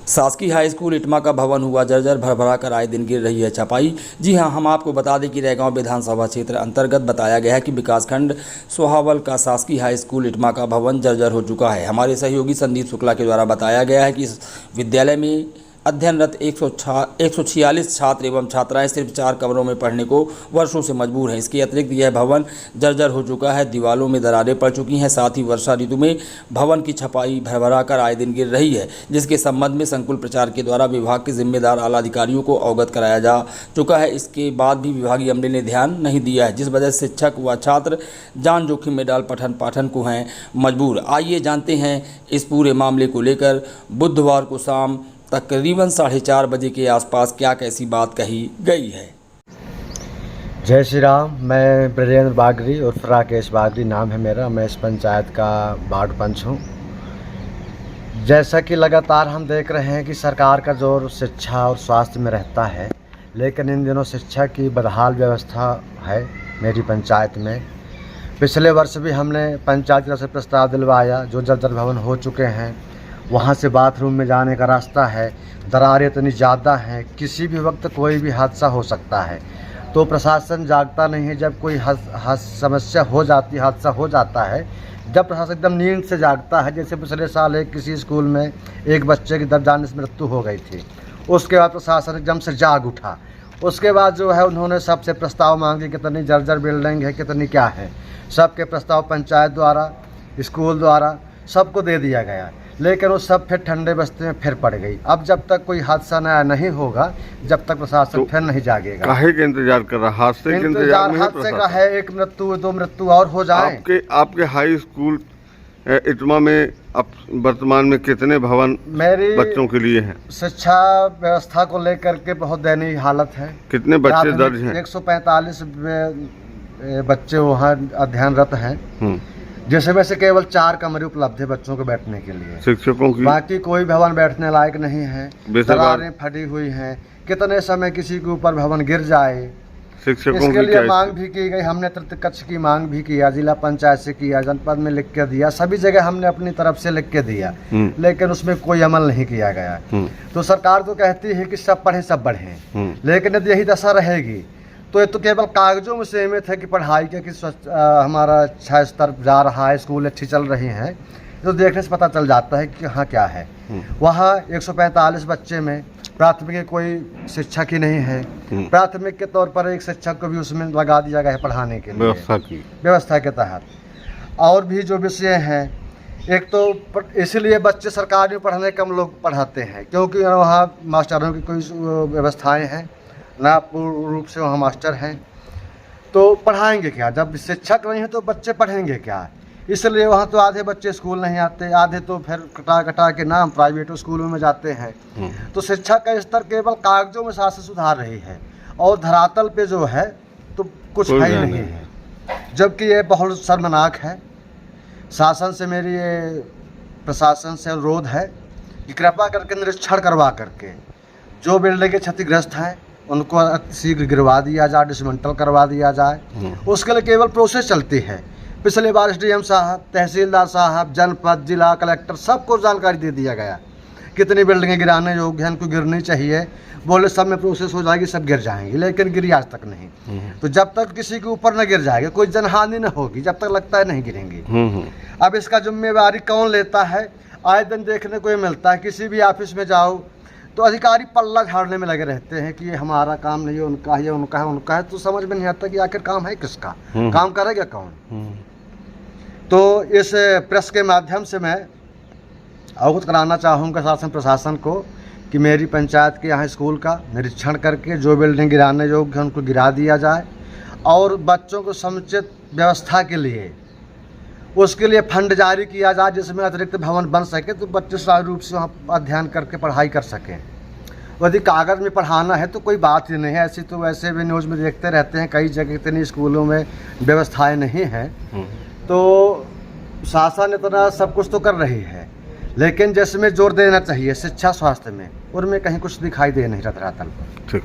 शासकीय high school इटमा का भवन हुआ जर्जर, भरभरा कर आए दिन गिर रही है छपाई। जी हां, हम आपको बता दें कि रैगांव विधानसभा क्षेत्र अंतर्गत बताया गया है कि विकासखंड सोहावल का शासकीय हाई स्कूल इटमा का भवन जर्जर हो चुका है। हमारे सहयोगी संदीप शुक्ला के द्वारा बताया गया है कि इस विद्यालय में अध्ययनरत 146 छात्र एवं छात्राएं सिर्फ 4 कमरों में पढ़ने को वर्षों से मजबूर हैं। इसके अतिरिक्त यह भवन जर्जर हो चुका है, दीवारों में दरारें पड़ चुकी हैं। साथ ही वर्षा ऋतु में भवन की छपाई भरभरा कर आए दिन गिर रही है, जिसके संबंध में संकुल प्रचार के द्वारा विभाग के जिम्मेदार आला अधिकारियों को अवगत कराया जा चुका है। इसके बाद भी विभागीय अमले ने ध्यान नहीं दिया है, जिस वजह से शिक्षक व छात्र जान जोखिम में डाल पठन पाठन को हैं मजबूर। आइए जानते हैं इस पूरे मामले को लेकर बुधवार को शाम तकरीबन 4:30 बजे के आसपास क्या कैसी बात कही गई है। जय श्री राम। मैं ब्रजेंद्र बागरी और राकेश बागरी नाम है मेरा। मैं इस पंचायत का वार्ड पंच हूँ। जैसा कि लगातार हम देख रहे हैं कि सरकार का जोर शिक्षा और स्वास्थ्य में रहता है, लेकिन इन दिनों शिक्षा की बदहाल व्यवस्था है मेरी पंचायत में। पिछले वर्ष भी हमने पंचायत की तरफ से प्रस्ताव दिलवाया, जो जर्जर भवन हो चुके हैं। वहाँ से बाथरूम में जाने का रास्ता है, दरारें इतनी ज़्यादा हैं, किसी भी वक्त कोई भी हादसा हो सकता है। तो प्रशासन जागता नहीं है। जब कोई समस्या हो जाती, हादसा हो जाता है, जब प्रशासन एकदम नींद से जागता है, जैसे पिछले साल एक किसी स्कूल में एक बच्चे की दब जाने से मृत्यु हो गई थी, उसके बाद प्रशासन एकदम से जाग उठा। उसके बाद जो है उन्होंने सबसे प्रस्ताव मांगे, कितनी जर्जर बिल्डिंग है, कितनी क्या है। सबके प्रस्ताव पंचायत द्वारा, स्कूल द्वारा सबको दे दिया गया, लेकिन वो सब फिर ठंडे बस्ते में फिर पड़ गई। अब जब तक कोई हादसा नया नहीं होगा, जब तक प्रशासन फिर नहीं जागेगा। काहे के इंतजार कर रहा? हादसे के इंतजार में हादसे का है, एक मृत्यु 2 मृत्यु और हो जाए। आपके हाई स्कूल इटमा में अब वर्तमान में कितने भवन मेरी बच्चों के लिए हैं? शिक्षा व्यवस्था को लेकर के बहुत दयनीय हालत है। कितने बच्चे दर्ज हैं? 145 बच्चे वहाँ अध्ययनरत हैं, जिसमें से केवल 4 कमरे उपलब्ध है बच्चों को बैठने के लिए। शिक्षकों की बाकी कोई भवन बैठने लायक नहीं है, दरारें फटी हुई हैं। कितने समय किसी के ऊपर भवन गिर जाए। शिक्षकों इसके लिए मांग भी की गई। हमने तृतीय कक्ष की मांग भी किया, जिला पंचायत से किया, जनपद में लिख के दिया, सभी जगह हमने अपनी तरफ से लिख के दिया, लेकिन उसमें कोई अमल नहीं किया गया। तो सरकार तो कहती है कि सब पढ़े सब बढ़े, लेकिन यदि यही दशा रहेगी तो ये तो केवल कागजों में सीमित है कि पढ़ाई के कि हमारा अच्छा स्तर जा रहा है, स्कूल अच्छी चल रही हैं, तो देखने से पता चल जाता है कि हाँ क्या है। वहाँ 145 बच्चे में प्राथमिक कोई शिक्षक ही नहीं है। प्राथमिक के तौर पर एक शिक्षक को भी उसमें लगा दिया गया है पढ़ाने के लिए व्यवस्था के तहत। और भी जो विषय हैं, एक तो इसलिए बच्चे सरकारी में पढ़ने कम लोग पढ़ाते हैं, क्योंकि वहाँ मास्टरों की कोई व्यवस्थाएँ हैं ना, पूर्ण रूप से वहाँ मास्टर हैं, तो पढ़ाएंगे क्या? जब शिक्षक नहीं है तो बच्चे पढ़ेंगे क्या? इसलिए वहाँ तो आधे बच्चे स्कूल नहीं आते, आधे तो फिर कटा के नाम प्राइवेट स्कूलों में जाते हैं। तो शिक्षा का स्तर केवल कागजों में शासन सुधार रही है, और धरातल पे जो है तो कुछ है ही नहीं है, जबकि ये बहुत शर्मनाक है। शासन से मेरी ये प्रशासन से अनुरोध है कि कृपा करके निरीक्षण करवा करके जो बिल्डिंग के क्षतिग्रस्त हैं उनको शीघ्र गिरवा दिया जाए, डिसमेंटल करवा दिया जाए। उसके लिए केवल प्रोसेस चलती है। पिछले बार SDM साहब, तहसीलदार साहब, जनपद, जिला कलेक्टर सबको जानकारी दे दिया गया कितनी बिल्डिंगें गिराने योग्य हैं, इनको गिरनी चाहिए। बोले सब में प्रोसेस हो जाएगी, सब गिर जाएंगी, लेकिन गिरी आज तक नहीं। तो जब तक किसी के ऊपर न गिर जाएगा, कोई जनहानि न होगी, जब तक लगता है नहीं गिरेंगी। अब इसका जिम्मेवारी कौन लेता है? आए दिन देखने को ये मिलता है, किसी भी ऑफिस में जाओ तो अधिकारी पल्ला झाड़ने में लगे रहते हैं कि ये हमारा काम नहीं है, उनका है, उनका है, उनका है। तो समझ में नहीं आता कि आखिर काम है किसका, काम करेगा कौन। तो इस प्रेस के माध्यम से मैं अवगत कराना चाहूँगा शासन प्रशासन को कि मेरी पंचायत के यहाँ स्कूल का निरीक्षण करके जो बिल्डिंग गिराने योग्य है उनको गिरा दिया जाए, और बच्चों को समुचित व्यवस्था के लिए उसके लिए फंड जारी किया जाए, जिसमें अतिरिक्त भवन बन सके, तो बच्चे सुचारू रूप से वहाँ अध्ययन करके पढ़ाई कर सकें। यदि कागज़ में पढ़ाना है तो कोई बात ही नहीं है। ऐसी तो वैसे भी न्यूज़ में देखते रहते हैं, कई जगह इतनी स्कूलों में व्यवस्थाएं नहीं हैं। तो शासन इतना सब कुछ तो कर रही है, लेकिन जिसमें जोर देना चाहिए शिक्षा स्वास्थ्य में, उनमें कहीं कुछ दिखाई दे नहीं रहा धरातल पर। ठीक।